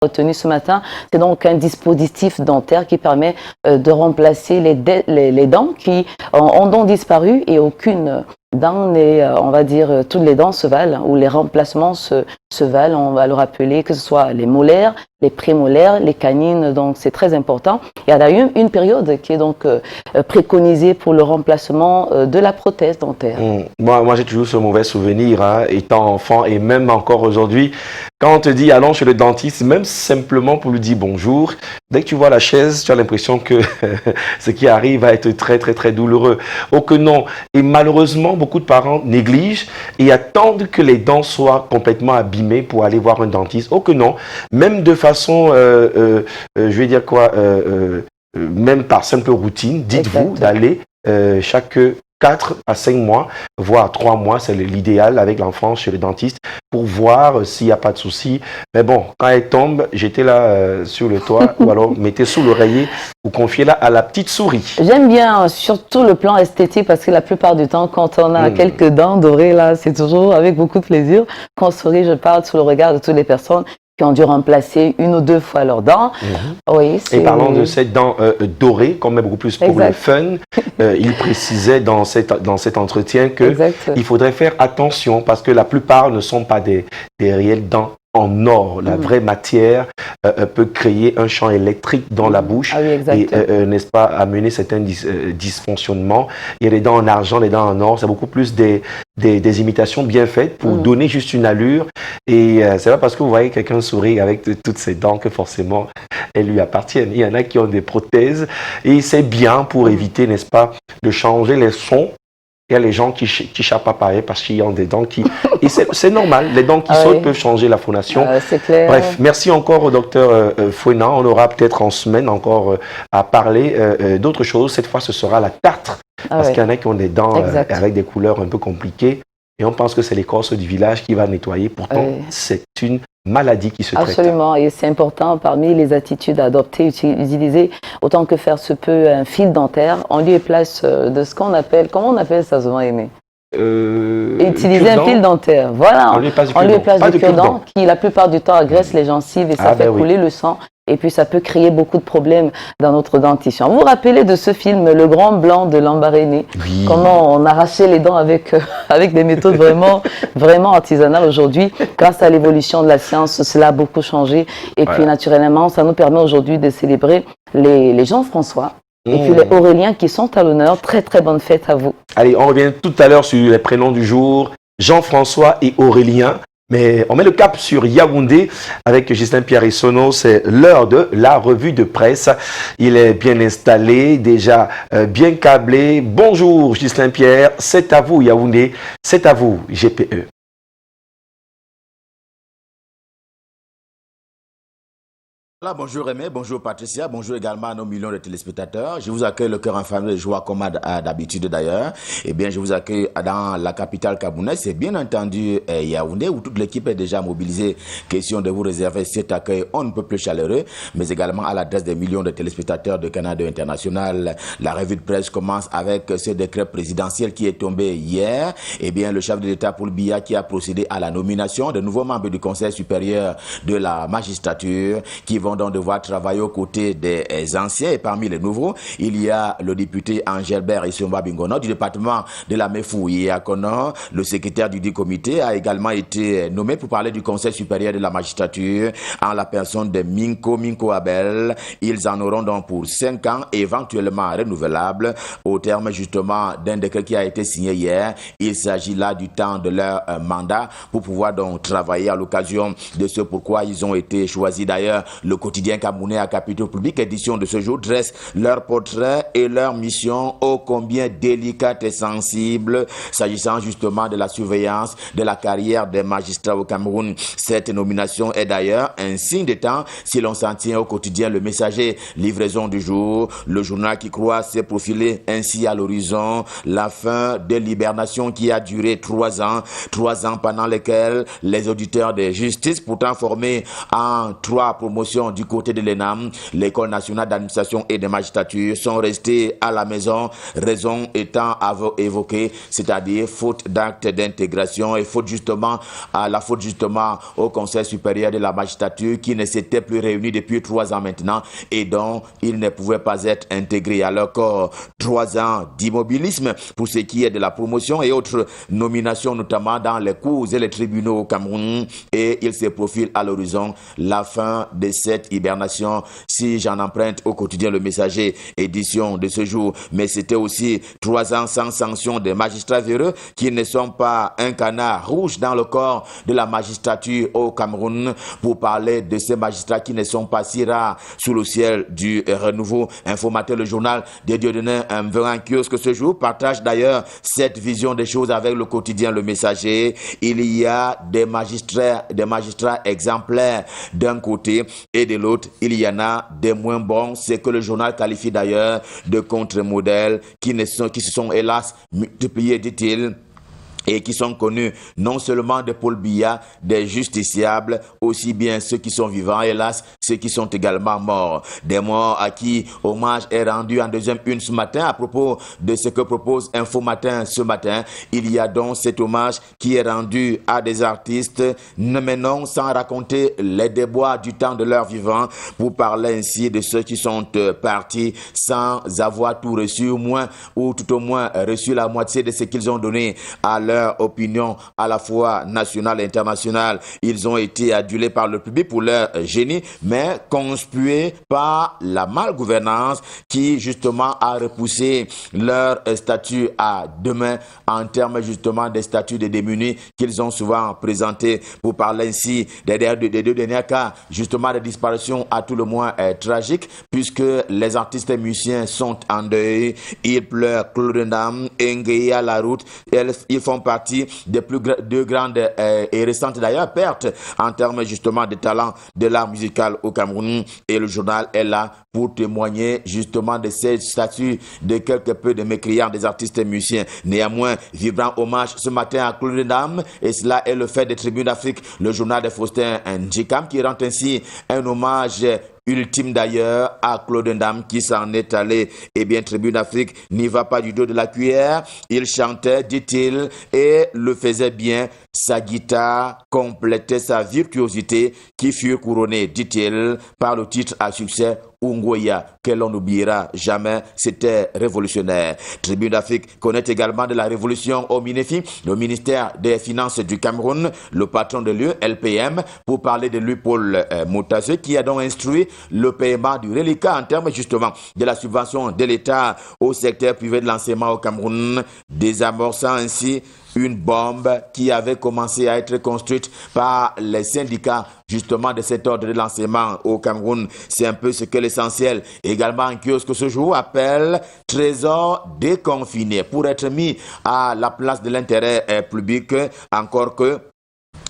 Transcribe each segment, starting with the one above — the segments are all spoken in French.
retenu ce matin, c'est donc un dispositif dentaire qui permet de remplacer les dents qui ont donc disparu et aucune dent n'est, on va dire, toutes les dents se valent ou les remplacements se valent, on va le rappeler, que ce soit les molaires, les prémolaires, les canines, donc c'est très important. Il y a d'ailleurs une période qui est donc préconisée pour le remplacement de la prothèse dentaire. Moi j'ai toujours ce mauvais souvenir, hein, étant enfant et même encore aujourd'hui, quand on te dit allons chez le dentiste, même simplement pour lui dire bonjour, dès que tu vois la chaise, tu as l'impression que ce qui arrive va être très très très douloureux. Oh que non. Et malheureusement, beaucoup de parents négligent et attendent que les dents soient complètement abîmées pour aller voir un dentiste. Oh que non. Même de façon, je vais dire quoi, même par simple routine, dites-vous d'aller chaque 4 à 5 mois, voire 3 mois, c'est l'idéal avec l'enfant chez le dentiste pour voir s'il n'y a pas de souci. Mais bon, quand elle tombe, j'étais là sur le toit ou alors mettez sous l'oreiller ou confiez-la à la petite souris. J'aime bien surtout le plan esthétique parce que la plupart du temps, quand on a quelques dents dorées, là, c'est toujours avec beaucoup de plaisir qu'on sourit. Je parle sous le regard de toutes les personnes qui ont dû remplacer 1 ou 2 fois leurs dents. Oui, et parlant de cette dent dorée, qu'on met beaucoup plus pour le fun, il précisait dans cet entretien qu'il faudrait faire attention parce que la plupart ne sont pas des réelles dents en or. La vraie matière peut créer un champ électrique dans la bouche et, n'est-ce pas, amener certains dysfonctionnements. Il y a les dents en argent, les dents en or, c'est beaucoup plus des imitations bien faites pour donner juste une allure. Et c'est pas parce que vous voyez quelqu'un sourire avec toutes ses dents que forcément elles lui appartiennent. Il y en a qui ont des prothèses et c'est bien pour éviter, n'est-ce pas, de changer les sons. Il y a les gens qui chappent pas pareil parce qu'ils ont des dents qui... Et c'est normal, les dents qui sautent peuvent changer la phonation. C'est clair. Bref, merci encore au docteur Fouena. On aura peut-être en semaine encore à parler d'autres choses. Cette fois, ce sera la tartre. Parce qu'il y en a qui ont des dents avec des couleurs un peu compliquées. Et on pense que c'est l'écorce du village qui va nettoyer. Pourtant, c'est une maladie qui se traite. Absolument, et c'est important parmi les attitudes à adopter, utiliser autant que faire se peut un fil dentaire en lieu et place de ce qu'on appelle, comment on appelle ça souvent, Aimé utiliser un fil dentaire, voilà, en lieu et place du cure-dent qui la plupart du temps agresse les gencives et ça fait couler le sang. Et puis, ça peut créer beaucoup de problèmes dans notre dentition. Vous vous rappelez de ce film, Le Grand Blanc de Lambaréné? Comment on arrachait les dents avec des méthodes vraiment artisanales aujourd'hui. Grâce à l'évolution de la science, cela a beaucoup changé. Et puis, naturellement, ça nous permet aujourd'hui de célébrer les Jean-François. Et puis les Auréliens qui sont à l'honneur. Très, très bonne fête à vous. Allez, on revient tout à l'heure sur les prénoms du jour. Jean-François et Aurélien. Mais on met le cap sur Yaoundé avec Ghislain Pierre-Essonneau. C'est l'heure de la revue de presse. Il est bien installé, déjà bien câblé. Bonjour Ghislain Pierre, c'est à vous Yaoundé, c'est à vous GPE. Voilà, bonjour Aimé, bonjour Patricia, bonjour également à nos millions de téléspectateurs. Je vous accueille le cœur en famille de joie comme d'habitude d'ailleurs. Eh bien, je vous accueille dans la capitale camerounaise, c'est bien entendu Yaoundé où toute l'équipe est déjà mobilisée. Question de vous réserver cet accueil on ne peut plus chaleureux, mais également à l'adresse des millions de téléspectateurs de Canada International. La revue de presse commence avec ce décret présidentiel qui est tombé hier. Eh bien, le chef de l'État Paul Biya qui a procédé à la nomination de nouveaux membres du Conseil supérieur de la magistrature qui vont donc devoir travailler aux côtés des anciens. Et parmi les nouveaux, il y a le député Angelbert Issomba Bingono du département de la Mefou Yakono. Le secrétaire du dit comité a également été nommé pour parler du Conseil supérieur de la magistrature en la personne de Minko Abel. Ils en auront donc pour 5 ans, éventuellement renouvelables, au terme justement d'un décret qui a été signé hier. Il s'agit là du temps de leur mandat pour pouvoir donc travailler à l'occasion de ce pourquoi ils ont été choisis. D'ailleurs, le quotidien camerounais à capitaux public, édition de ce jour, dresse leur portrait et leur mission ô combien délicate et sensible, s'agissant justement de la surveillance de la carrière des magistrats au Cameroun. Cette nomination est d'ailleurs un signe de temps si l'on s'en tient au quotidien Le Messager, livraison du jour, le journal qui croit s'est profilé ainsi à l'horizon, la fin de l'hibernation qui a duré 3 ans pendant lesquels les auditeurs de justice, pourtant formés en 3 promotions étudiants du côté de l'ENAM, l'École nationale d'administration et de magistrature, sont restés à la maison, raison étant évoquée, c'est-à-dire faute d'acte d'intégration et faute justement au Conseil supérieur de la magistrature qui ne s'était plus réuni depuis 3 ans maintenant et dont il ne pouvait pas être intégré. Alors que 3 ans d'immobilisme pour ce qui est de la promotion et autres nominations, notamment dans les cours et les tribunaux au Cameroun, et il se profile à l'horizon la fin de cette hibernation, si j'en emprunte au quotidien Le Messager, édition de ce jour. Mais c'était aussi 3 ans sans sanction des magistrats véreux qui ne sont pas un canard rouge dans le corps de la magistrature au Cameroun, pour parler de ces magistrats qui ne sont pas si rares sous le ciel du renouveau. Informateur, le journal des Dieudonné, un vrai kiosque ce jour, partage d'ailleurs cette vision des choses avec le quotidien Le Messager. Il y a des magistrats exemplaires d'un côté et de l'autre, il y en a des moins bons, c'est que le journal qualifie d'ailleurs de contre-modèles qui se sont hélas multipliés, dit-il, et qui sont connus non seulement de Paul Biya, des justiciables, aussi bien ceux qui sont vivants, hélas, ceux qui sont également morts. Des morts à qui hommage est rendu en deuxième une ce matin à propos de ce que propose Info Matin ce matin. Il y a donc cet hommage qui est rendu à des artistes, mais non sans raconter les déboires du temps de leur vivant, pour parler ainsi de ceux qui sont partis sans avoir tout reçu, ou tout au moins reçu la moitié de ce qu'ils ont donné à leur opinion à la fois nationale et internationale. Ils ont été adulés par le public pour leur génie, mais conspués par la malgouvernance qui justement a repoussé leur statut à demain en termes justement des statuts de démunis qu'ils ont souvent présentés, pour parler ainsi des deux derniers cas justement de disparition à tout le moins tragiques, puisque les artistes et musiciens sont en deuil. Ils pleurent Claude Ndam, Nguéa La Route. Ils font partie des deux grandes et récentes d'ailleurs pertes en termes justement de talent de l'art musical au Cameroun, et le journal est là pour témoigner justement de ces statuts de quelque peu de mécréants des artistes et musiciens. Néanmoins, vibrant hommage ce matin à Claude Ndam, et cela est le fait des Tribunes d'Afrique, le journal de Faustin Ndjikam, qui rend ainsi un hommage ultime d'ailleurs à Claude Ndam qui s'en est allé. Eh bien, Tribune d'Afrique n'y va pas du dos de la cuillère. Il chantait, dit-il, et le faisait bien. Sa guitare complétait sa virtuosité qui fut couronnée, dit-il, par le titre à succès Ungoya, que l'on n'oubliera jamais, c'était révolutionnaire. Tribune d'Afrique connaît également de la révolution au MINEFI, le ministère des Finances du Cameroun, le patron de l'UE, LPM, pour parler de lui, Paul Moutazé, qui a donc instruit le paiement du reliquat en termes justement de la subvention de l'État au secteur privé de l'enseignement au Cameroun, désamorçant ainsi une bombe qui avait commencé à être construite par les syndicats justement de cet ordre de l'enseignement au Cameroun. C'est un peu ce que l'essentiel également en kiosque ce jour appelle trésor déconfiné, pour être mis à la place de l'intérêt public, encore que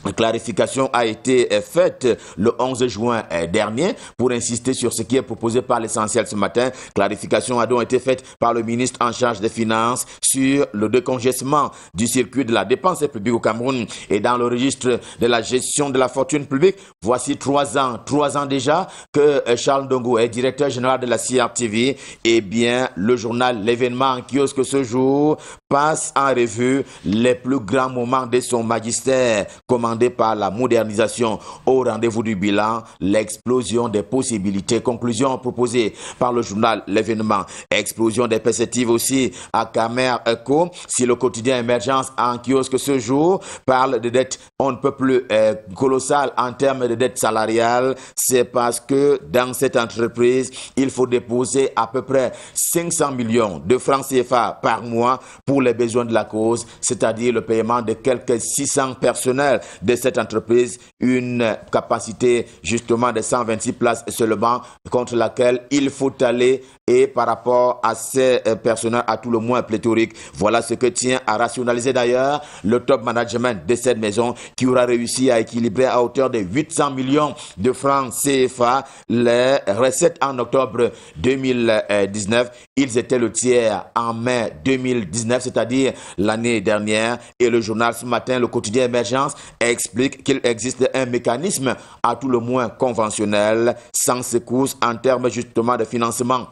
une clarification a été faite le 11 juin dernier pour insister sur ce qui est proposé par l'essentiel ce matin. Clarification a donc été faite par le ministre en charge des Finances sur le décongestionnement du circuit de la dépense publique au Cameroun et dans le registre de la gestion de la fortune publique. Voici 3 ans déjà que Charles Ndongo est directeur général de la CRTV. Eh bien, le journal L'événement en kiosque ce jour passe en revue les plus grands moments de son magistère, commandé par la modernisation. Au rendez-vous du bilan, l'explosion des possibilités. Conclusion proposée par le journal L'événement. Explosion des perspectives aussi à Camer Eco. Si le quotidien Émergence en kiosque ce jour parle de dettes on ne peut plus colossales en termes de dettes salariales, c'est parce que dans cette entreprise, il faut déposer à peu près 500 millions de francs CFA par mois pour les besoins de la cause, c'est-à-dire le paiement de quelques 600 personnels de cette entreprise, une capacité justement de 126 places seulement, contre laquelle il faut aller, et par rapport à ces personnels à tout le moins pléthoriques. Voilà ce que tient à rationaliser d'ailleurs le top management de cette maison, qui aura réussi à équilibrer à hauteur de 800 millions de francs CFA les recettes en octobre 2019. Ils étaient le tiers en mai 2019, c'est-à-dire l'année dernière. Et le journal ce matin, le quotidien Émergence, explique qu'il existe un mécanisme à tout le moins conventionnel, sans secousses en termes justement de financement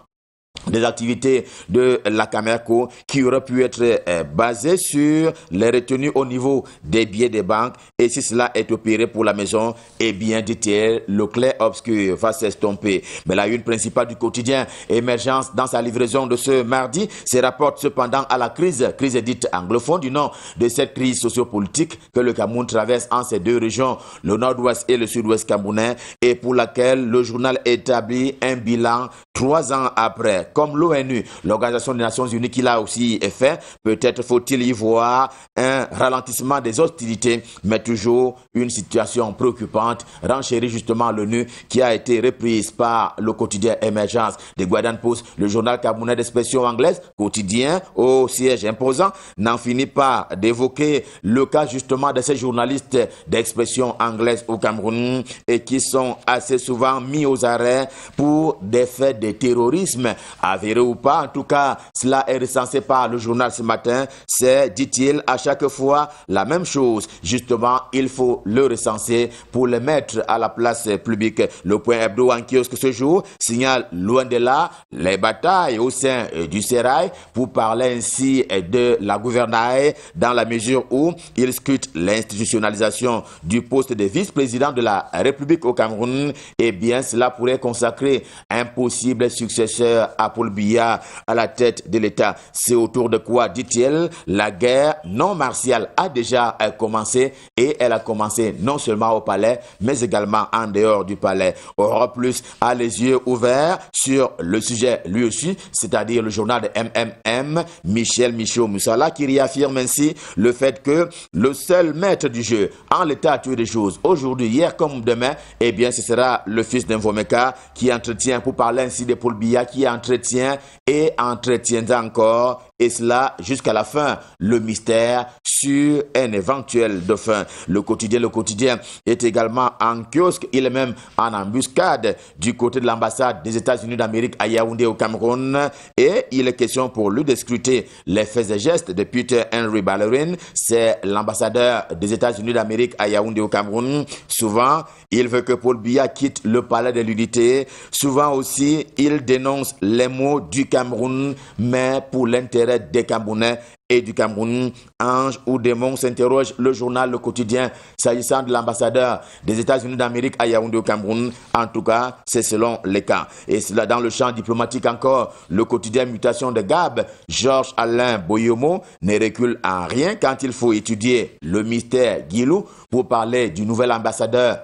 des activités de la Camerco qui auraient pu être basées sur les retenues au niveau des billets des banques, et si cela est opéré pour la maison, eh bien, dit-il, le clair obscur va s'estomper. Mais la une principale du quotidien Émergence, dans sa livraison de ce mardi, se rapporte cependant à la crise dite anglophone, du nom de cette crise sociopolitique que le Cameroun traverse en ces deux régions, le nord-ouest et le sud-ouest camerounais, et pour laquelle le journal établit un bilan 3 ans après. Comme l'ONU, l'Organisation des Nations Unies, qui l'a aussi fait, peut-être faut-il y voir un ralentissement des hostilités, mais toujours une situation préoccupante, renchérit justement l'ONU, qui a été reprise par le quotidien Émergence de Guardian Post, le journal camerounais d'expression anglaise, quotidien au siège imposant, n'en finit pas d'évoquer le cas justement de ces journalistes d'expression anglaise au Cameroun et qui sont assez souvent mis aux arrêts pour des faits de terrorisme, avéré ou pas. En tout cas, cela est recensé par le journal ce matin. C'est, dit-il, à chaque fois la même chose. Justement, il faut le recenser pour le mettre à la place publique. Le point hebdo en kiosque ce jour signale loin de là les batailles au sein du Sérail pour parler ainsi de la gouvernail dans la mesure où il scrute l'institutionnalisation du poste de vice-président de la République au Cameroun. Eh bien, cela pourrait consacrer un possible successeur à Paul Biya à la tête de l'État. C'est autour de quoi, dit-il, la guerre non martiale a déjà commencé, et elle a commencé non seulement au palais, mais également en dehors du palais. Europe Plus a les yeux ouverts sur le sujet lui aussi, c'est-à-dire le journal de MMM, Michel Michaud-Moussala, qui réaffirme ainsi le fait que le seul maître du jeu, en l'état actuel des choses, aujourd'hui, hier comme demain, eh bien ce sera le fils d'Invomeka qui entretient, pour parler ainsi de Paul Biya, qui entretient et entretiendra encore, et cela jusqu'à la fin, le mystère sur un éventuel dauphin. Le quotidien est également en kiosque, il est même en embuscade du côté de l'ambassade des États-Unis d'Amérique à Yaoundé au Cameroun, et il est question pour lui de scruter les faits et gestes de Peter Henry Ballerin, c'est l'ambassadeur des États-Unis d'Amérique à Yaoundé au Cameroun. Souvent, il veut que Paul Biya quitte le palais de l'unité. Souvent aussi, il dénonce les mots du Cameroun, mais pour l'intérêt des Camerounais et du Cameroun. Ange ou démon, s'interroge le journal Le Quotidien s'agissant de l'ambassadeur des États-Unis d'Amérique à Yaoundé au Cameroun. En tout cas, c'est selon les cas. Et cela dans le champ diplomatique encore, le quotidien Mutation de Gab, Georges Alain Boyomo, ne recule en rien quand il faut étudier le mystère Guilou pour parler du nouvel ambassadeur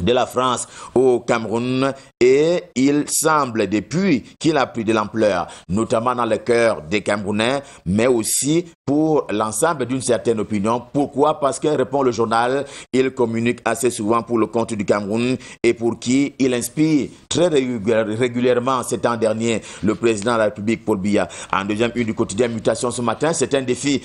de la France au Cameroun, et il semble depuis qu'il a pris de l'ampleur, notamment dans le cœur des Camerounais, mais aussi pour l'ensemble d'une certaine opinion. Pourquoi? Parce qu'il répond le journal, il communique assez souvent pour le compte du Cameroun et pour qui il inspire très régulièrement ces temps derniers le président de la République Paul Biya. En deuxième une du quotidien Mutation ce matin, c'est un défi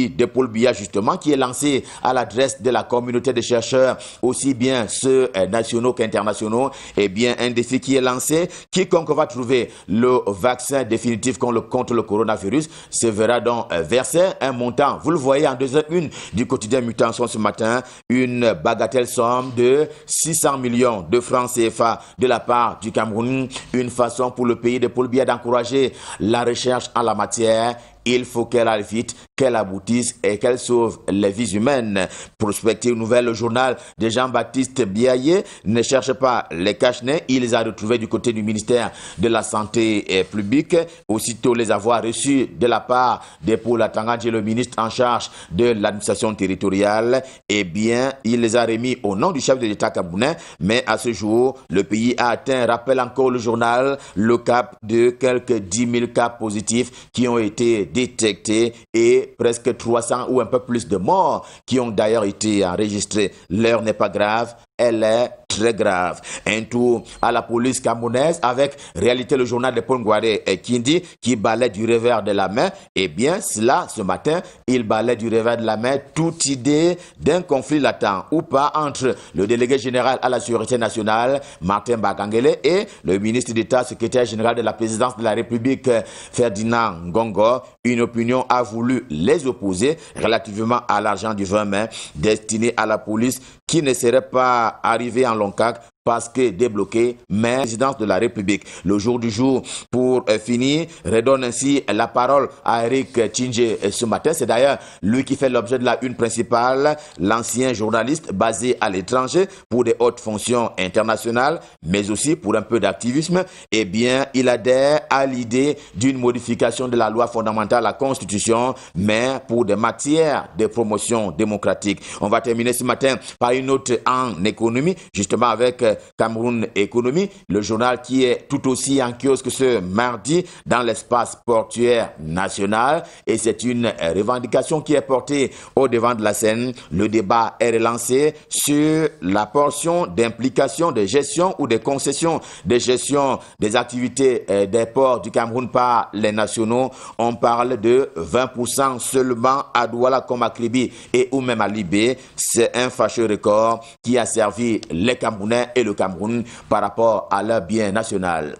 de Paul Biya justement qui est lancé à l'adresse de la communauté des chercheurs, aussi bien ceux nationaux qu'internationaux. Eh bien, un défi qui est lancé. Quiconque va trouver le vaccin définitif contre le coronavirus se verra donc verser un montant. Vous le voyez en deuxième une du quotidien Mutation ce matin, une bagatelle somme de 600 millions de francs CFA de la part du Cameroun. Une façon pour le pays de Paul Biya d'encourager la recherche en la matière. Il faut qu'elle aille vite, qu'elle aboutisse et qu'elle sauve les vies humaines. Prospective nouvelle, le journal de Jean-Baptiste Biaye ne cherche pas les cache-nez. Il les a retrouvés du côté du ministère de la Santé publique. Aussitôt les avoir reçus de la part de Paul Atangadji, le ministre en charge de l'administration territoriale, eh bien, il les a remis au nom du chef de l'État camerounais. Mais à ce jour, le pays a atteint, rappelle encore le journal, le cap de quelques 10 000 cas positifs qui ont été détectés et presque 300 ou un peu plus de morts qui ont d'ailleurs été enregistrés. L'heure n'est pas grave, elle est très grave. Un tour à la police camerounaise avec réalité le journal de Paul Ngouaré Kindi qui balaie du revers de la main. Eh bien, cela, ce matin, il balaie du revers de la main toute idée d'un conflit latent ou pas entre le délégué général à la sécurité nationale, Martin Bakangele, et le ministre d'État, secrétaire général de la présidence de la République, Ferdinand Ngongo. Une opinion a voulu les opposer relativement à l'argent du 20 mai destiné à la police qui ne serait pas arrivé en Loncac parce que débloqué, mais présidence de la République. Le jour du jour, pour finir, redonne ainsi la parole à Eric Tchingé ce matin. C'est d'ailleurs lui qui fait l'objet de la une principale, l'ancien journaliste basé à l'étranger pour des hautes fonctions internationales, mais aussi pour un peu d'activisme. Eh bien, il adhère à l'idée d'une modification de la loi fondamentale, la Constitution, mais pour des matières de promotion démocratique. On va terminer ce matin par une note en économie, justement avec Cameroun Économie, le journal qui est tout aussi en kiosque ce mardi dans l'espace portuaire national, et c'est une revendication qui est portée au devant de la scène. Le débat est relancé sur la portion d'implication de gestion ou de concession de gestion des activités des ports du Cameroun par les nationaux. On parle de 20% seulement à Douala comme à Kribi et ou même à Libé. C'est un fâcheux record qui a servi les Camerounais et le Cameroun par rapport à leur bien national.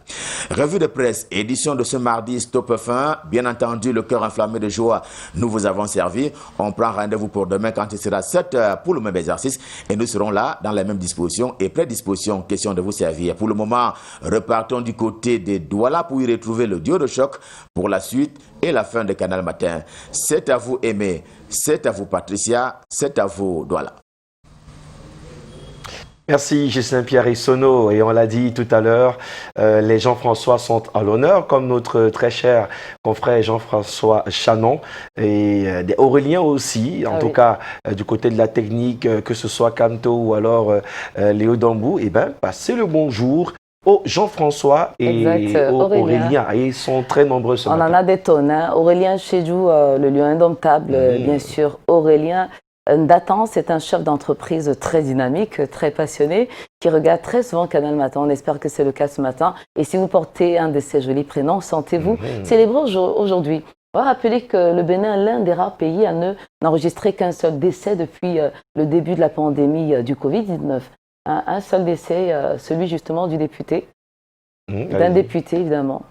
Revue de presse, édition de ce mardi, Stop Fin. Bien entendu, le cœur enflammé de joie, nous vous avons servi. On prend rendez-vous pour demain quand il sera 7 heures pour le même exercice et nous serons là dans les mêmes dispositions et prédispositions, question de vous servir. Pour le moment, repartons du côté de Douala pour y retrouver le duo de choc pour la suite et la fin de Canal Matin. C'est à vous Aimé, c'est à vous Patricia, c'est à vous Douala. Merci Gislain Pierre Sono, et on l'a dit tout à l'heure, les Jean-François sont à l'honneur, comme notre très cher confrère Jean-François Chanon, et des Auréliens aussi, en tout cas du côté de la technique, que ce soit Kanto ou alors Léo Dambou. Et bien, passez le bonjour aux Jean-François et aux Aurélien. Et ils sont très nombreux ce matin. On en a des tonnes, hein. Aurélien Chédou, le lion indomptable, bien sûr, Aurélien. Nathan, c'est un chef d'entreprise très dynamique, très passionné, qui regarde très souvent Canal Matin. On espère que c'est le cas ce matin. Et si vous portez un de ces jolis prénoms, sentez-vous célébrer aujourd'hui. On va rappeler que le Bénin est l'un des rares pays à n'enregistrer qu'un seul décès depuis le début de la pandémie du Covid-19. Un seul décès, celui justement du député, d'un député évidemment.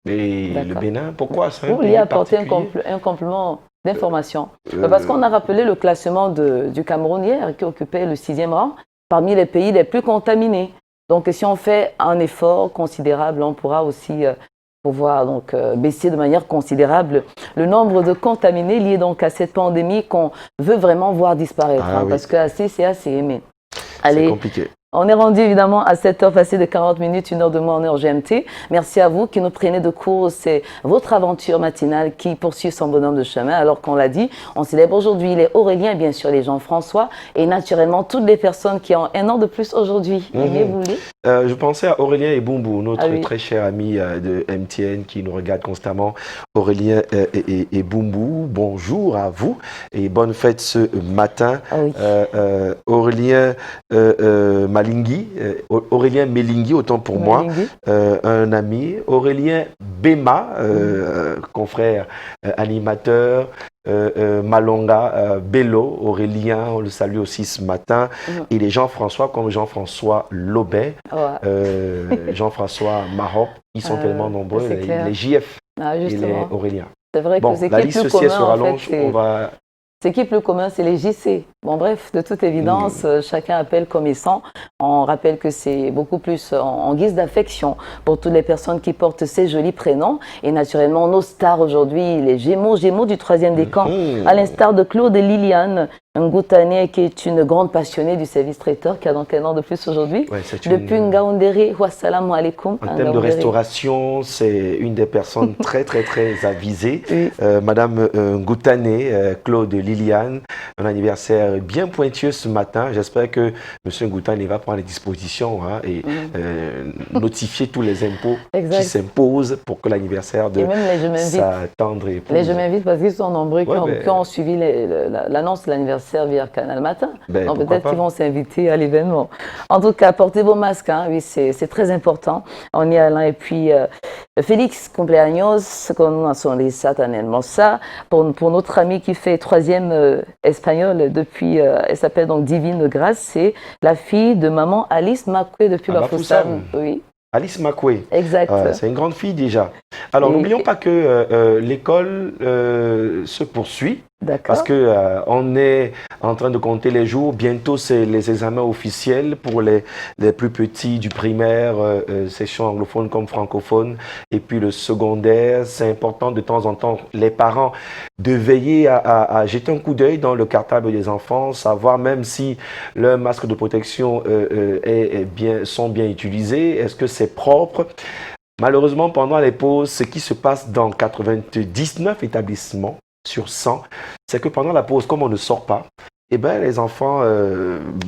Et le Bénin, pourquoi ça? Vous vouliez apporter un complément d'information. Parce qu'on a rappelé le classement du Cameroun hier, qui occupait le 6e rang parmi les pays les plus contaminés. Donc si on fait un effort considérable, on pourra aussi pouvoir donc, baisser de manière considérable le nombre de contaminés liés donc à cette pandémie qu'on veut vraiment voir disparaître. Parce que c'est assez aimé. Allez, c'est compliqué. On est rendu évidemment à 7h passée de 40 minutes, 1 heure de moins en heure GMT. Merci à vous qui nous prenez de court. C'est votre aventure matinale qui poursuit son bonhomme de chemin. Alors qu'on l'a dit, on célèbre aujourd'hui les Auréliens, bien sûr les Jean-François et naturellement toutes les personnes qui ont un an de plus aujourd'hui. Je pensais à Aurélien et Boumbu, notre très cher ami de MTN qui nous regarde constamment. Aurélien et Boumbu, bonjour à vous et bonne fête ce matin. Aurélien Aurélien Melingui, autant pour moi, un ami. Aurélien Bema, confrère animateur. Malonga Bello, Aurélien, on le salue aussi ce matin. Et les Jean-François comme Jean-François Lobet, Jean-François Maroc, ils sont tellement nombreux, les JF et les Aurélien. C'est vrai que la liste aussi sera longue, on va... Ce qui est plus commun, c'est les JC. Bon, bref, de toute évidence, chacun appelle comme il sent. On rappelle que c'est beaucoup plus en guise d'affection pour toutes les personnes qui portent ces jolis prénoms. Et naturellement, nos stars aujourd'hui, les Gémeaux du 3e décan, à l'instar de Claude et Liliane, Ngoutane, qui est une grande passionnée du service traiteur, qui a donc un an de plus aujourd'hui. Depuis Ngaoundéré, wassalamu alaikum. En termes de restauration, c'est une des personnes très avisées. Madame Ngoutane, Claude Liliane, un anniversaire bien pointueux ce matin. J'espère que M. Ngoutane va prendre les dispositions et notifier tous les impôts qui s'imposent pour que l'anniversaire de sa tendre épouse. Les je m'invite parce qu'ils sont nombreux qui ont suivi l'annonce de l'anniversaire servir Canal Matin. Ben, Donc pourquoi peut-être pas. qu'ils vont s'inviter à l'événement. En tout cas, portez vos masques, hein. Oui, c'est très important. On y est là. Et puis, Félix cumpleaños, con una sonrisa tan hermosa, pour notre amie qui fait 3e espagnol depuis, elle s'appelle donc Divine Grâce, c'est la fille de maman Alice Makwe depuis Bafoussam. Oui. Alice Makwe. Exact. C'est une grande fille déjà. Alors, n'oublions pas que l'école se poursuit. Parce que on est en train de compter les jours. Bientôt, c'est les examens officiels pour les plus petits du primaire, section anglophone comme francophone. Et puis le secondaire, c'est important de temps en temps, les parents, de veiller à jeter un coup d'œil dans le cartable des enfants, savoir même si leurs masques de protection sont bien utilisés, est-ce que c'est propre. Malheureusement, pendant les pauses, ce qui se passe dans 99 établissements sur 100, c'est que pendant la pause, comme on ne sort pas, eh ben, les enfants,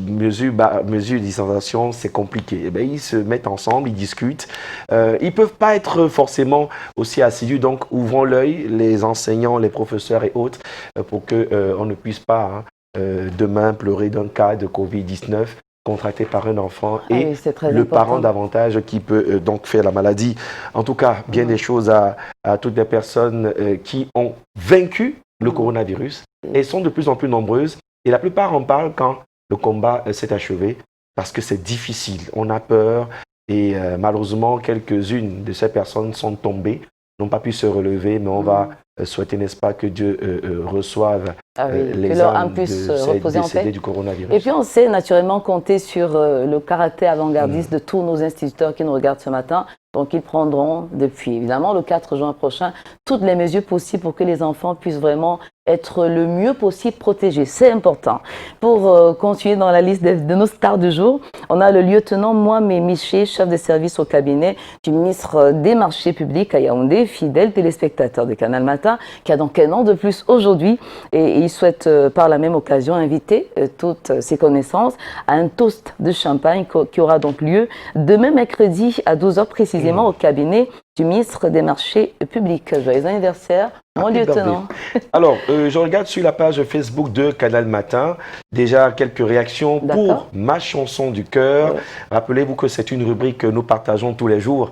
mesure distanciation, c'est compliqué. Eh ben, ils se mettent ensemble, ils discutent. Ils ne peuvent pas être forcément aussi assidus, donc ouvrons l'œil, les enseignants, les professeurs et autres, pour qu'on ne puisse pas demain pleurer d'un cas de Covid-19 contracté par un enfant et le parent davantage qui peut donc faire la maladie. En tout cas, bien des choses à toutes les personnes qui ont vaincu le coronavirus. Elles sont de plus en plus nombreuses et la plupart en parlent quand le combat s'est achevé parce que c'est difficile. On a peur et malheureusement, quelques-unes de ces personnes sont tombées, n'ont pas pu se relever, mais on va souhaiter, n'est-ce pas, que Dieu reçoive les âmes de ces décédés du coronavirus. Et puis on sait naturellement compter sur le caractère avant-gardiste de tous nos instituteurs qui nous regardent ce matin. Donc ils prendront depuis évidemment le 4 juin prochain toutes les mesures possibles pour que les enfants puissent vraiment être le mieux possible protégés. C'est important. Pour continuer dans la liste de nos stars du jour, on a le lieutenant Mohamed Miché, chef de service au cabinet du ministre des Marchés publics à Yaoundé, fidèle téléspectateur de Canal Matin, qui a donc un an de plus aujourd'hui et il souhaite par la même occasion inviter toutes ses connaissances à un toast de champagne qui aura donc lieu demain mercredi à 12h précisément au cabinet du ministre des Marchés publics. Joyeux anniversaire, mon lieutenant. Alors, je regarde sur la page Facebook de Canal Matin, déjà quelques réactions pour ma chanson du cœur. Rappelez-vous que c'est une rubrique que nous partageons tous les jours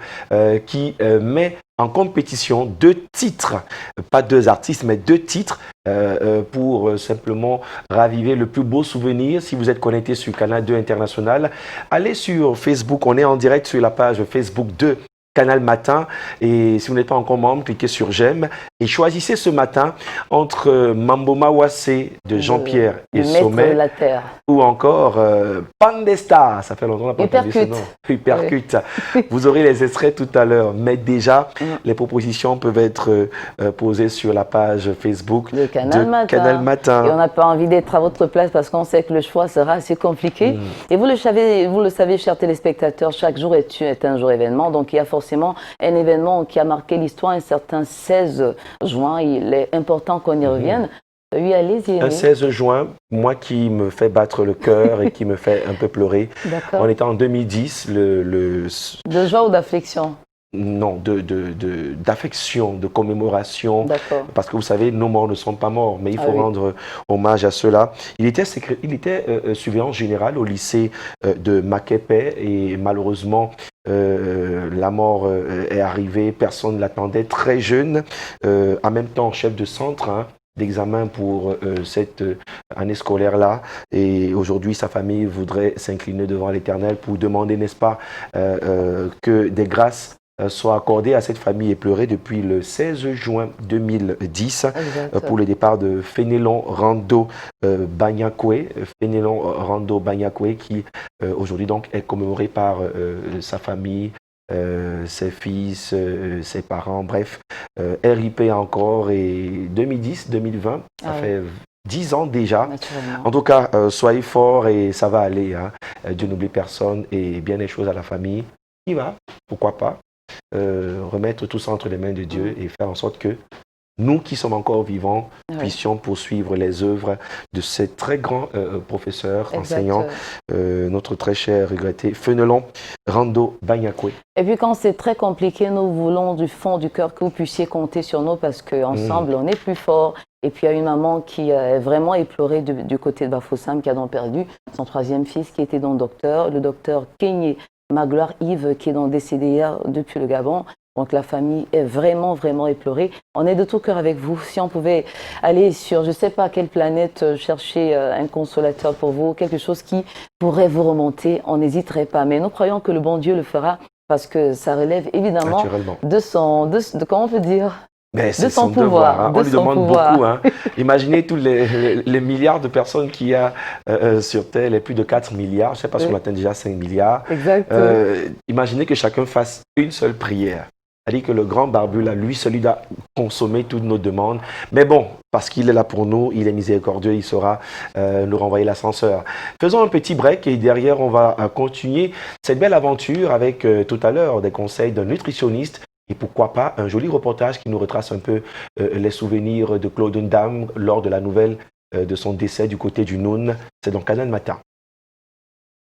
qui met en compétition 2 titres, pas 2 artistes, mais 2 titres pour simplement raviver le plus beau souvenir. Si vous êtes connecté sur Canal 2 International, allez sur Facebook, on est en direct sur la page Facebook de Canal Matin et si vous n'êtes pas encore membre, cliquez sur j'aime et choisissez ce matin entre Mambo Mawase de Jean-Pierre et Sommet ou encore Pandesta, ça fait longtemps qu'on n'a pas entendu ce nom. Hypercute. Vous aurez les extraits tout à l'heure, mais déjà les propositions peuvent être posées sur la page Facebook de Canal Matin. Et on n'a pas envie d'être à votre place parce qu'on sait que le choix sera assez compliqué. Et vous le savez, chers téléspectateurs, chaque jour est un jour événement, donc il y a forcément un événement qui a marqué l'histoire un certain 16 juin. Il est important qu'on y revienne. Oui, allez-y. Un 16 juin, moi qui me fait battre le cœur et qui me fait un peu pleurer. On était en 2010. De joie ou d'affliction? Non, d'affection, de commémoration. Parce que vous savez, nos morts ne sont pas morts, mais il faut rendre hommage à ceux-là. Il était surveillant général au lycée de Makepe et malheureusement, la mort est arrivée, personne ne l'attendait, très jeune, en même temps chef de centre d'examen pour cette année scolaire-là. Et aujourd'hui, sa famille voudrait s'incliner devant l'Éternel pour demander, n'est-ce pas, que des grâces soient accordées à cette famille éplorée depuis le 16 juin 2010 pour le départ de Fénélon Rando Banyakwe. Fénélon Rando Banyakwe qui aujourd'hui donc est commémoré par sa famille, ses fils, ses parents, bref, RIP encore et 2010-2020, ça fait 10 ans déjà. En tout cas, soyez forts et ça va aller. Dieu n'oublie personne et bien des choses à la famille. Il va, pourquoi pas, remettre tout ça entre les mains de Dieu et faire en sorte que nous qui sommes encore vivants puissions poursuivre les œuvres de ces très grands professeurs, enseignants, notre très cher regretté Fénélon Rando Banyakwe. Et puis quand c'est très compliqué, nous voulons du fond du cœur que vous puissiez compter sur nous parce qu'ensemble, on est plus fort. Et puis il y a une maman qui est vraiment éplorée du côté de Bafoussam, qui a donc perdu son 3e fils qui était donc docteur, le docteur Kenyé Magloire Yves, qui est donc décédé hier depuis le Gabon. Donc la famille est vraiment, vraiment éplorée. On est de tout cœur avec vous. Si on pouvait aller sur, je ne sais pas quelle planète, chercher un consolateur pour vous, quelque chose qui pourrait vous remonter, on n'hésiterait pas. Mais nous croyons que le bon Dieu le fera parce que ça relève évidemment de comment on peut dire, mais de son pouvoir. Hein. On lui demande beaucoup. Hein. Imaginez tous les milliards de personnes qu'il y a sur Terre, les plus de 4 milliards. Je ne sais pas si on atteint déjà 5 milliards. Imaginez que chacun fasse une seule prière. C'est-à-dire que le grand barbu, là, lui, celui doit consommer toutes nos demandes. Mais bon, parce qu'il est là pour nous, il est miséricordieux, il saura nous renvoyer l'ascenseur. Faisons un petit break et derrière, on va continuer cette belle aventure avec tout à l'heure des conseils d'un nutritionniste et pourquoi pas un joli reportage qui nous retrace un peu les souvenirs de Claude Ndam lors de la nouvelle de son décès du côté du Noun. C'est dans Canal Matin.